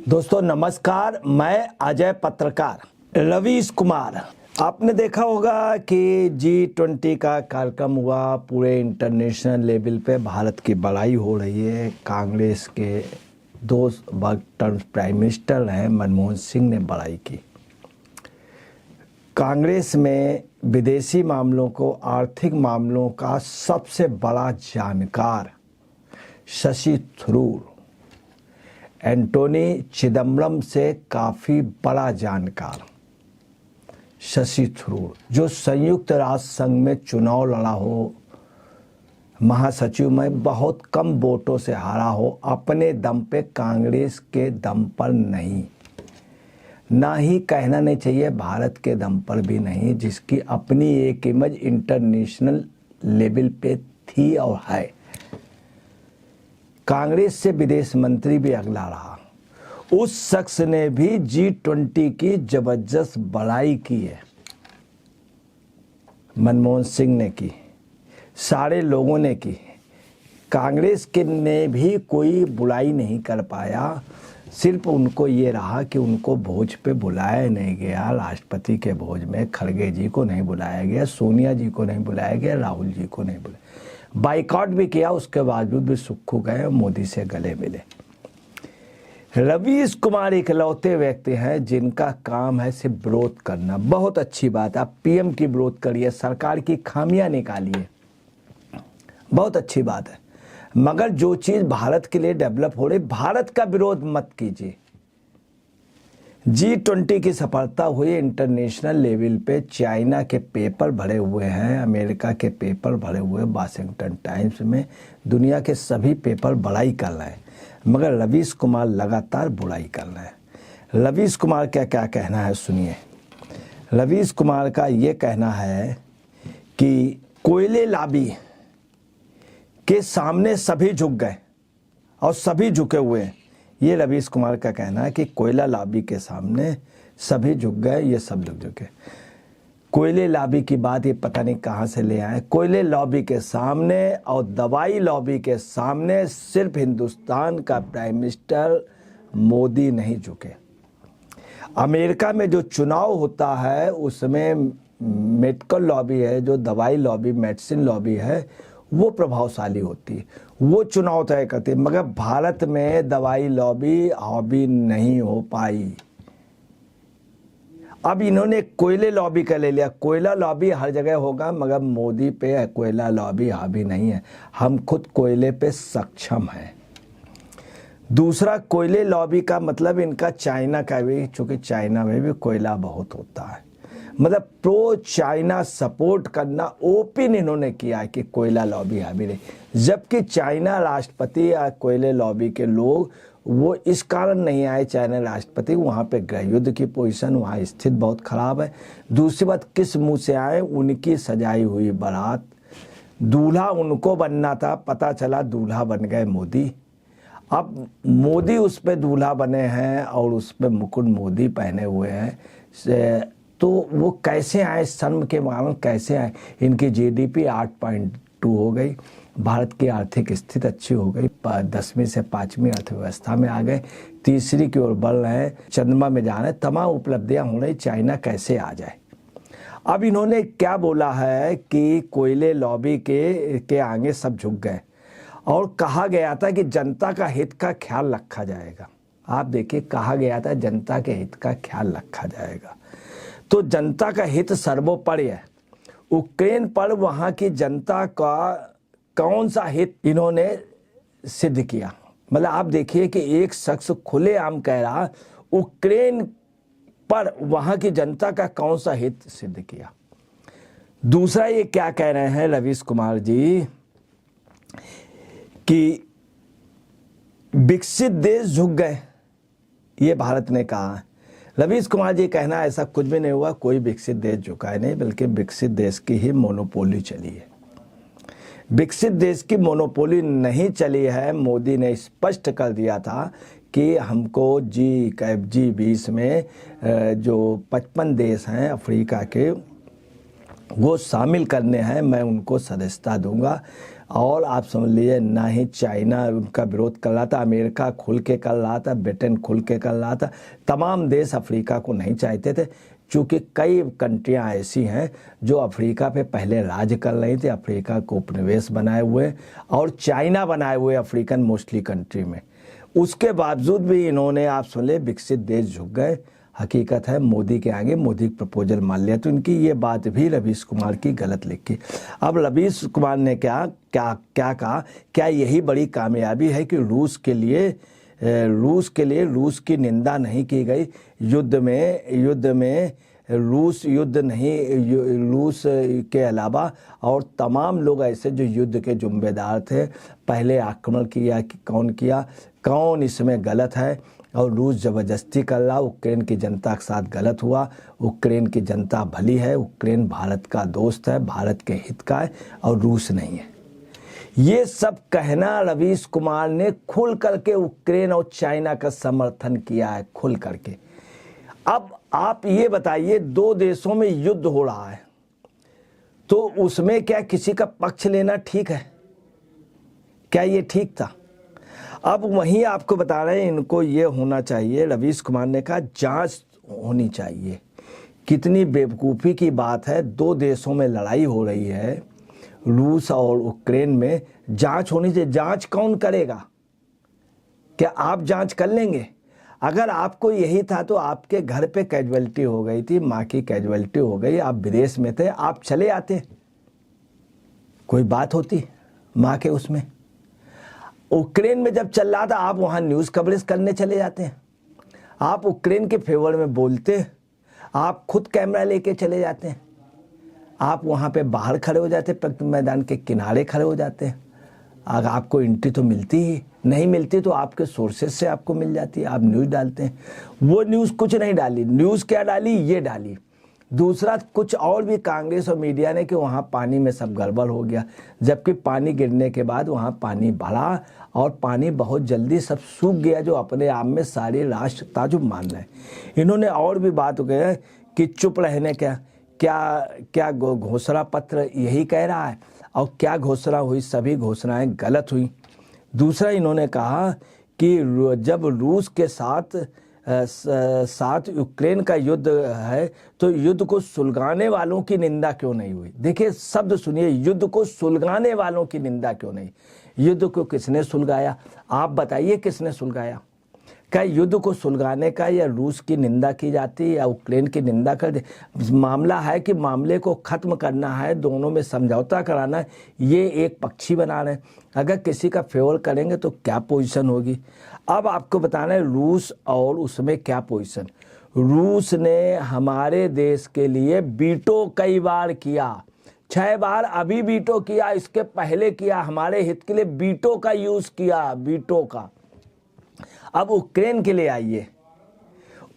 दोस्तों नमस्कार, मैं अजय पत्रकार। रवीश कुमार, आपने देखा होगा कि G20 का कार्यक्रम हुआ, पूरे इंटरनेशनल लेवल पे भारत की बड़ाई हो रही है। कांग्रेस के दो वक्त टर्म प्राइम मिनिस्टर हैं, मनमोहन सिंह ने बड़ाई की। कांग्रेस में विदेशी मामलों को, आर्थिक मामलों का सबसे बड़ा जानकार शशि थरूर, एंटोनी चिदम्बरम से काफ़ी बड़ा जानकार शशि थरूर, जो संयुक्त राष्ट्र संघ में चुनाव लड़ा हो, महासचिव में बहुत कम वोटों से हारा हो, अपने दम पे, कांग्रेस के दम पर नहीं, ना ही कहना नहीं चाहिए भारत के दम पर भी नहीं, जिसकी अपनी एक इमेज इंटरनेशनल लेवल पे थी और है। कांग्रेस से विदेश मंत्री भी अगला रहा। उस शख्स ने भी G20 की जबरदस्त बड़ाई की है। मनमोहन सिंह ने की, सारे लोगों ने की। कांग्रेस के ने भी कोई बुराई नहीं कर पाया। सिर्फ उनको ये रहा कि उनको भोज पे बुलाया नहीं गया। राष्ट्रपति के भोज में खड़गे जी को नहीं बुलाया गया, सोनिया जी को नहीं बुलाया गया, राहुल जी को नहीं बुलाया, बाइकआउट भी किया। उसके बावजूद भी सुक्खू गए, मोदी से गले मिले। रवीश कुमार इकलौते व्यक्ति हैं जिनका काम है सिर्फ विरोध करना। बहुत अच्छी बात, आप पीएम की विरोध करिए, सरकार की खामियां निकालिए, बहुत अच्छी बात है, मगर जो चीज भारत के लिए डेवलप हो रही, भारत का विरोध मत कीजिए। G20 की सफलता हुई इंटरनेशनल लेवल पे। चाइना के पेपर भरे हुए हैं, अमेरिका के पेपर भरे हुए, वाशिंगटन टाइम्स में दुनिया के सभी पेपर बड़ाई कर रहे हैं, मगर रवीश कुमार लगातार बुराई कर रहे हैं। रवीश कुमार का क्या कहना है सुनिए। रवीश कुमार का ये कहना है कि कोयले लॉबी के सामने सभी झुक गए और सभी झुके हुए हैं। ये रवीश कुमार का कहना है कि कोयला लॉबी के सामने सभी झुक गए, ये सब झुके। कोयले लॉबी की बात ये पता नहीं कहाँ से ले आए। कोयले लॉबी के सामने और दवाई लॉबी के सामने सिर्फ हिंदुस्तान का प्राइम मिनिस्टर मोदी नहीं झुके। अमेरिका में जो चुनाव होता है उसमें मेडिकल लॉबी है, जो दवाई लॉबी, मेडिसिन लॉबी है, वो प्रभावशाली होती है, वो चुनाव तय करती है। मगर भारत में दवाई लॉबी हावी नहीं हो पाई। अब इन्होंने कोयले लॉबी का ले लिया। कोयला लॉबी हर जगह होगा, मगर मोदी पे कोयला लॉबी हावी नहीं है। हम खुद कोयले पे सक्षम हैं। दूसरा, कोयले लॉबी का मतलब इनका चाइना का भी, चूंकि चाइना में भी कोयला बहुत होता है, मतलब प्रो चाइना सपोर्ट करना ओपन इन्होंने किया है कि कोयला लॉबी हावी रही। जबकि चाइना राष्ट्रपति या कोयले लॉबी के लोग वो इस कारण नहीं आए। चाइना राष्ट्रपति, वहाँ पे गृह युद्ध की पोजीशन, वहाँ स्थिति बहुत खराब है। दूसरी बात, किस मुंह से आए, उनकी सजाई हुई बारात, दूल्हा उनको बनना था, पता चला दूल्हा बन गए मोदी। अब मोदी उस पर दूल्हा बने हैं और उस पर मुकुट मोदी पहने हुए हैं, तो वो कैसे आए, शर्म के मामले कैसे आए। इनकी GDP 8.2 हो गई, भारत की आर्थिक स्थिति अच्छी हो गई, 10वीं से 5वीं अर्थव्यवस्था में आ गए, तीसरी की ओर बढ़ रहे हैं, चंद्रमा में जा रहे हैं, तमाम उपलब्धियां हो रही। चाइना कैसे आ जाए। अब इन्होंने क्या बोला है कि कोयले लॉबी के आगे सब झुक गए और कहा गया था कि जनता का हित का ख्याल रखा जाएगा। आप देखिए, कहा गया था जनता के हित का ख्याल रखा जाएगा, तो जनता का हित सर्वोपरि है। यूक्रेन पर वहां की जनता का कौन सा हित इन्होंने सिद्ध किया। मतलब आप देखिए कि एक शख्स खुलेआम कह रहा यूक्रेन पर वहां की जनता का कौन सा हित सिद्ध किया। दूसरा, ये क्या कह रहे हैं रवीश कुमार जी कि विकसित देश झुक गए, ये भारत ने कहा है। रवीश कुमार जी कहना ऐसा कुछ भी नहीं हुआ, कोई विकसित देश झुका है नहीं, बल्कि विकसित देश की ही मोनोपोली चली है। विकसित देश की मोनोपोली नहीं चली है। मोदी ने स्पष्ट कर दिया था कि हमको G20 में जो 55 देश हैं अफ्रीका के, वो शामिल करने हैं, मैं उनको सदस्यता दूंगा। और आप समझ लीजिए ना ही चाइना उनका विरोध कर रहा था, अमेरिका खुल के कर रहा था, ब्रिटेन खुल के कर रहा था, तमाम देश अफ्रीका को नहीं चाहते थे, क्योंकि कई कंट्रियां ऐसी हैं जो अफ्रीका पे पहले राज कर रही थी, अफ्रीका को उपनिवेश बनाए हुए और चाइना बनाए हुए अफ्रीकन मोस्टली कंट्री में। उसके बावजूद भी इन्होंने आप सुन ले विकसित देश झुक गए। हकीकत है मोदी के आगे मोदी प्रपोजल मान लिया, तो इनकी ये बात भी रवीश कुमार की गलत लिखी। अब रवीश कुमार ने क्या क्या क्या कहा, क्या यही बड़ी कामयाबी है कि रूस के लिए रूस की निंदा नहीं की गई, युद्ध में रूस युद्ध नहीं, रूस के अलावा और तमाम लोग ऐसे जो युद्ध के जिम्मेदार थे, पहले आक्रमण किया कि कौन किया, कौन इसमें गलत है, और रूस ज़बरदस्ती कर रहा, यूक्रेन की जनता के साथ गलत हुआ। यूक्रेन की जनता भली है, यूक्रेन भारत का दोस्त है, भारत के हित का है और रूस नहीं है। ये सब कहना रवीश कुमार ने खुल करके यूक्रेन और चाइना का समर्थन किया है, खुल करके। अब आप ये बताइए, दो देशों में युद्ध हो रहा है तो उसमें क्या किसी का पक्ष लेना ठीक है? क्या ये ठीक था? अब वहीं आपको बता रहे हैं, इनको ये होना चाहिए, रवीश कुमार ने कहा जांच होनी चाहिए। कितनी बेवकूफ़ी की बात है, दो देशों में लड़ाई हो रही है, रूस और यूक्रेन में, जांच होनी चाहिए। जांच कौन करेगा? क्या आप जांच कर लेंगे? अगर आपको यही था तो आपके घर पे कैजुअलिटी हो गई थी, माँ की कैजुअलिटी हो गई, आप विदेश में थे, आप चले आते, कोई बात होती माँ के उसमें। यूक्रेन में जब चल रहा था आप वहाँ न्यूज़ कवरेज करने चले जाते हैं, आप यूक्रेन के फेवर में बोलते, आप खुद कैमरा लेके चले जाते हैं, आप वहाँ पे बाहर खड़े हो जाते, प्रगति मैदान के किनारे खड़े हो जाते हैं। अगर आपको एंट्री तो मिलती ही नहीं, मिलती तो आपके सोर्सेज से आपको मिल जाती है, आप न्यूज़ डालते हैं। वो न्यूज़ कुछ नहीं डाली, न्यूज़ क्या डाली, ये डाली। दूसरा कुछ और भी कांग्रेस और मीडिया ने कि वहाँ पानी में सब गड़बड़ हो गया, जबकि पानी गिरने के बाद वहाँ पानी बढ़ा और पानी बहुत जल्दी सब सूख गया, जो अपने आप में सारे राष्ट्र ताजुब मान रहे हैं। इन्होंने और भी बात हो गया कि चुप रहने क्या घोषणा पत्र यही कह रहा है, और क्या घोषणा हुई, सभी घोषणाएं गलत हुई। दूसरा इन्होंने कहा कि जब रूस के साथ यूक्रेन का युद्ध है तो युद्ध को सुलगाने वालों की निंदा क्यों नहीं हुई। देखिए शब्द सुनिए, युद्ध को सुलगाने वालों की निंदा क्यों नहीं। युद्ध को किसने सुलगाया? आप बताइए किसने सुलगाया? क्या युद्ध को सुलगाने का या रूस की निंदा की जाती है या यूक्रेन की निंदा कर दे? मामला है कि मामले को ख़त्म करना है, दोनों में समझौता कराना है, ये एक पक्षी बना रहे हैं। अगर किसी का फेवर करेंगे तो क्या पोजीशन होगी? अब आपको बताना है रूस और उसमें क्या पोजीशन। रूस ने हमारे देश के लिए वीटो कई बार किया, 6 बार अभी वीटो किया, इसके पहले किया, हमारे हित के लिए वीटो का यूज़ किया, वीटो का। अब यूक्रेन के लिए आइए,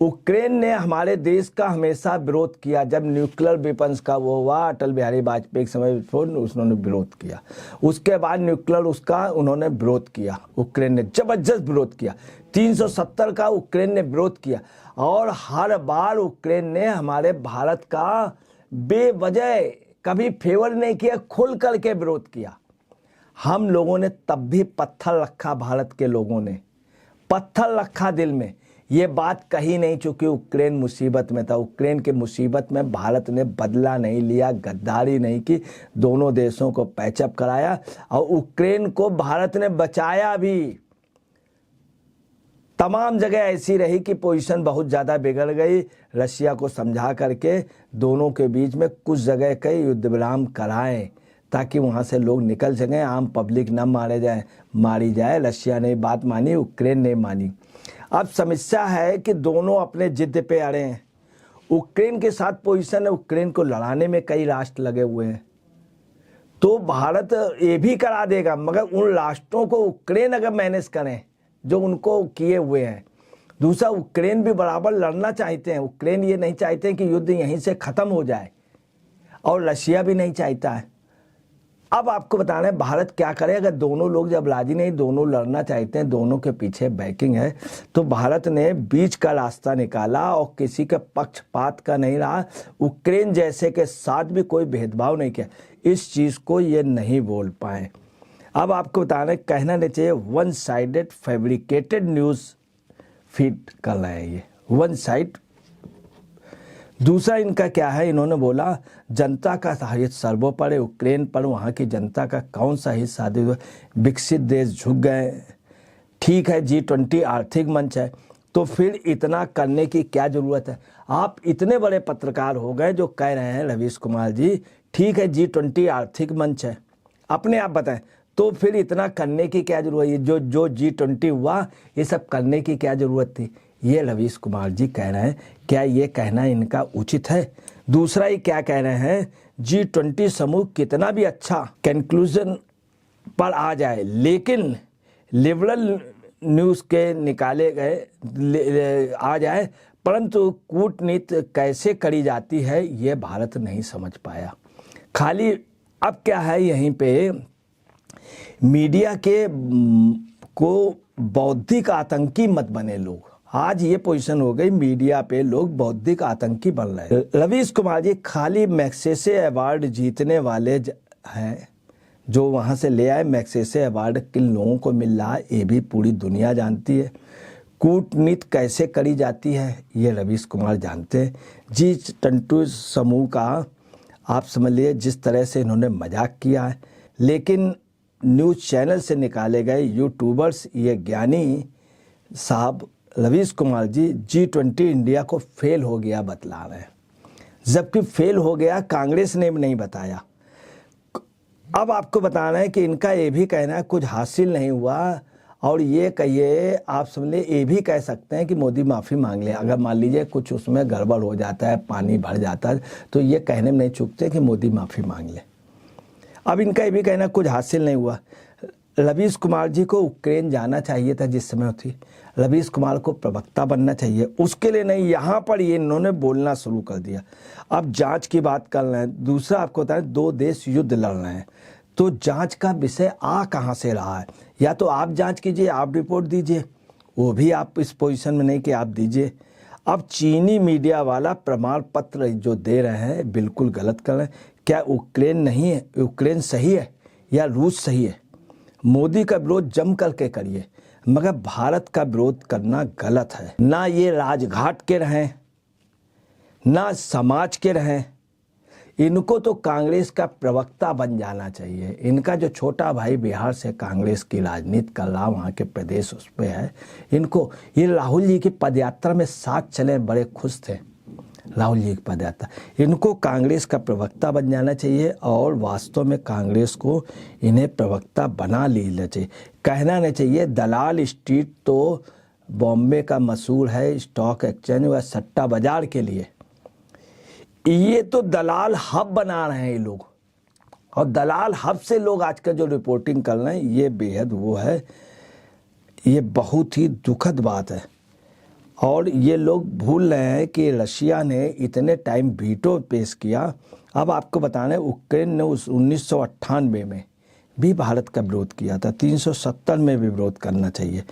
यूक्रेन ने हमारे देश का हमेशा विरोध किया। जब न्यूक्लियर वेपन्स का वो हुआ, अटल बिहारी वाजपेयी के समय उन्होंने विरोध किया, उसके बाद न्यूक्लियर उसका उन्होंने विरोध किया, यूक्रेन ने जबरदस्त विरोध किया। 370 का यूक्रेन ने विरोध किया, और हर बार यूक्रेन ने हमारे भारत का बेवजह कभी फेवर नहीं किया, खुल करके विरोध किया। हम लोगों ने तब भी पत्थर रखा, भारत के लोगों ने पत्थर रखा दिल में, ये बात कही नहीं, चूंकि यूक्रेन मुसीबत में था। यूक्रेन के मुसीबत में भारत ने बदला नहीं लिया, गद्दारी नहीं की, दोनों देशों को पैचअप कराया और यूक्रेन को भारत ने बचाया भी। तमाम जगह ऐसी रही कि पोजीशन बहुत ज़्यादा बिगड़ गई, रशिया को समझा करके दोनों के बीच में कुछ जगह कई युद्ध विराम कराएं ताकि वहाँ से लोग निकल सकें, आम पब्लिक न मारी जाए। रशिया ने बात मानी, यूक्रेन ने मानी। अब समस्या है कि दोनों अपने जिद पे अड़े हैं। यूक्रेन के साथ पोजीशन है, यूक्रेन को लड़ाने में कई राष्ट्र लगे हुए हैं, तो भारत ये भी करा देगा, मगर उन राष्ट्रों को यूक्रेन अगर मैनेज करें जो उनको किए हुए हैं। दूसरा, यूक्रेन भी बराबर लड़ना चाहते हैं, यूक्रेन ये नहीं चाहते हैं कि युद्ध यहीं से ख़त्म हो जाए, और रशिया भी नहीं चाहता है। अब आपको बताना है भारत क्या करे। अगर दोनों लोग जब राजी नहीं, दोनों लड़ना चाहते हैं, दोनों के पीछे बैकिंग है, तो भारत ने बीच का रास्ता निकाला और किसी के पक्षपात का नहीं रहा। यूक्रेन जैसे के साथ भी कोई भेदभाव नहीं किया। इस चीज़ को ये नहीं बोल पाए। अब आपको बताना कहना नहीं चाहिए one sided fabricated news feed कर रहे हैं ये वन साइड। दूसरा इनका क्या है, इन्होंने बोला जनता का हित सर्वोपरि, यूक्रेन पर वहाँ की जनता का कौन सा हित साधु, विकसित देश झुक गए। ठीक है, G20 आर्थिक मंच है, तो फिर इतना करने की क्या ज़रूरत है। आप इतने बड़े पत्रकार हो गए जो कह रहे हैं रवीश कुमार जी, ठीक है G20 आर्थिक मंच है, अपने आप बताएं, तो फिर इतना करने की क्या ज़रूरत है। जो G20 हुआ ये सब करने की क्या ज़रूरत थी, ये रवीश कुमार जी कह रहे हैं। क्या ये कहना इनका उचित है। दूसरा ये क्या कह रहे हैं, G20 समूह कितना भी अच्छा कंक्लूजन पर आ जाए, लेकिन लिबरल न्यूज़ के निकाले गए आ जाए, परंतु कूटनीति कैसे करी जाती है ये भारत नहीं समझ पाया। खाली अब क्या है, यहीं पे मीडिया के को बौद्धिक आतंकी मत बने लोग। आज ये पोजीशन हो गई, मीडिया पे लोग बौद्धिक आतंकी बन रहे हैं। रवीश कुमार जी खाली मैग्सेसे अवार्ड जीतने वाले हैं, जो वहाँ से ले आए मैग्सेसे अवार्ड किन लोगों को मिल रहा है ये भी पूरी दुनिया जानती है। कूटनीति कैसे करी जाती है ये रवीश कुमार जानते हैं। G20 समूह का आप समझ लिए जिस तरह से इन्होंने मजाक किया है, लेकिन न्यूज़ चैनल से निकाले गए यूट्यूबर्स ये ज्ञानी साहब रवीश कुमार जी G20 इंडिया को फेल हो गया बतला रहे हैं, जबकि फेल हो गया कांग्रेस ने भी नहीं बताया। अब आपको बताना है कि इनका ये भी कहना है कुछ हासिल नहीं हुआ, और ये कहिए आप समझ लिए ये भी कह सकते हैं कि मोदी माफ़ी मांग ले। अगर मान लीजिए कुछ उसमें गड़बड़ हो जाता है, पानी भर जाता है, तो ये कहने में नहीं चूकते कि मोदी माफ़ी मांग ले। अब इनका ये भी कहना कुछ हासिल नहीं हुआ। रवीश कुमार जी को यूक्रेन जाना चाहिए था जिस समय थी, रवीश कुमार को प्रवक्ता बनना चाहिए, उसके लिए नहीं, यहाँ पर ये इन्होंने बोलना शुरू कर दिया। अब जांच की बात कर रहे हैं। दूसरा आपको बताएं, दो देश युद्ध लड़ रहे हैं, तो जांच का विषय आ कहाँ से रहा है। या तो आप जांच कीजिए, आप रिपोर्ट दीजिए, वो भी आप इस पोजीशन में नहीं कि आप दीजिए। अब चीनी मीडिया वाला प्रमाण पत्र जो दे रहे हैं बिल्कुल गलत कर रहे हैं। क्या यूक्रेन नहीं है, यूक्रेन सही है या रूस सही है। मोदी का विरोध जम करके करिए, मगर भारत का विरोध करना गलत है। ना ये राजघाट के रहें, ना समाज के रहें, इनको तो कांग्रेस का प्रवक्ता बन जाना चाहिए। इनका जो छोटा भाई बिहार से कांग्रेस की राजनीति कर रहा, वहाँ के प्रदेश उस पर है, इनको ये राहुल जी की पदयात्रा में साथ चले, बड़े खुश थे राहुल जी की पदयात्रा। इनको कांग्रेस का प्रवक्ता बन जाना चाहिए, और वास्तव में कांग्रेस को इन्हें प्रवक्ता बना लेना चाहिए। कहना नहीं चाहिए दलाल स्ट्रीट तो बॉम्बे का मशहूर है स्टॉक एक्सचेंज व सट्टा बाजार के लिए, ये तो दलाल हब बना रहे हैं ये लोग, और दलाल हब से लोग आजकल जो रिपोर्टिंग कर रहे हैं ये बेहद वो है, ये बहुत ही दुखद बात है। और ये लोग भूल रहे हैं कि रशिया ने इतने टाइम वीटो पेश किया। अब आपको बताना है यूक्रेन ने उस 1998 में भी भारत का विरोध किया था, 370 में भी विरोध करना चाहिए।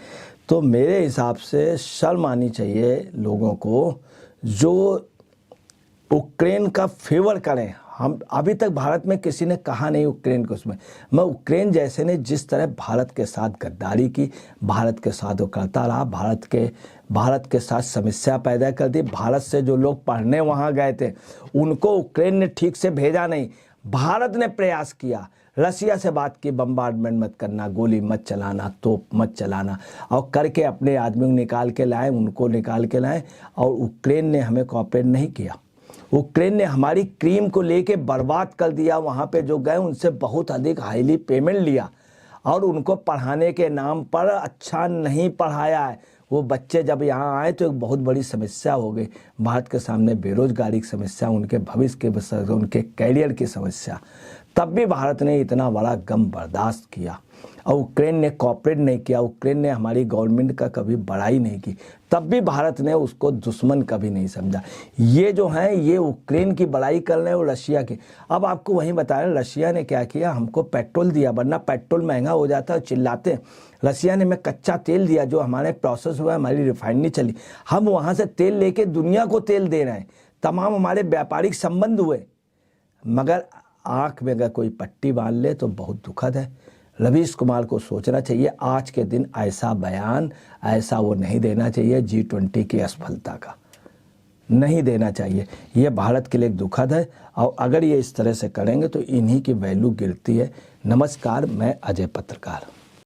तो मेरे हिसाब से शर्म आनी चाहिए लोगों को जो यूक्रेन का फेवर करें। हम अभी तक भारत में किसी ने कहा नहीं यूक्रेन को उसमें, मैं यूक्रेन जैसे ने जिस तरह भारत के साथ गद्दारी की, भारत के साथ वो करता रहा, भारत के साथ समस्या पैदा कर दी। भारत से जो लोग पढ़ने वहाँ गए थे उनको यूक्रेन ने ठीक से भेजा नहीं, भारत ने प्रयास किया। रसिया से बात की, बम्बार्डमेंट मत करना, गोली मत चलाना, तोप मत चलाना, और करके अपने आदमियों को निकाल के लाए, उनको निकाल के लाए, और यूक्रेन ने हमें कोऑपरेट नहीं किया। यूक्रेन ने हमारी क्रीम को लेके बर्बाद कर दिया। वहाँ पे जो गए उनसे बहुत अधिक हाईली पेमेंट लिया, और उनको पढ़ाने के नाम पर अच्छा नहीं पढ़ाया है। वो बच्चे जब यहाँ आए तो एक बहुत बड़ी समस्या हो गई भारत के सामने, बेरोजगारी की समस्या, उनके भविष्य के, उनके कैरियर की समस्या। तब भी भारत ने इतना बड़ा गम बर्दाश्त किया, और यूक्रेन ने कोऑपरेट नहीं किया। यूक्रेन ने हमारी गवर्नमेंट का कभी बड़ाई नहीं की, तब भी भारत ने उसको दुश्मन कभी नहीं समझा। ये जो हैं ये यूक्रेन की बड़ाई कर रहे हैं और रशिया की। अब आपको वहीं बता रहे, रशिया ने क्या किया, हमको पेट्रोल दिया, वरना पेट्रोल महंगा हो जाता है, चिल्लाते हैं। रशिया ने हमें कच्चा तेल दिया, जो हमारे प्रोसेस हुआ, हमारी रिफाइनरी चली, हम वहाँ से तेल लेके दुनिया को तेल दे रहे हैं, तमाम हमारे व्यापारिक संबंध हुए, मगर आँख में अगर कोई पट्टी बांध ले तो बहुत दुखद है। रवीश कुमार को सोचना चाहिए, आज के दिन ऐसा बयान ऐसा वो नहीं देना चाहिए, G20 की असफलता का नहीं देना चाहिए। ये भारत के लिए एक दुखद है, और अगर ये इस तरह से करेंगे तो इन्हीं की वैल्यू गिरती है। नमस्कार, मैं अजय पत्रकार।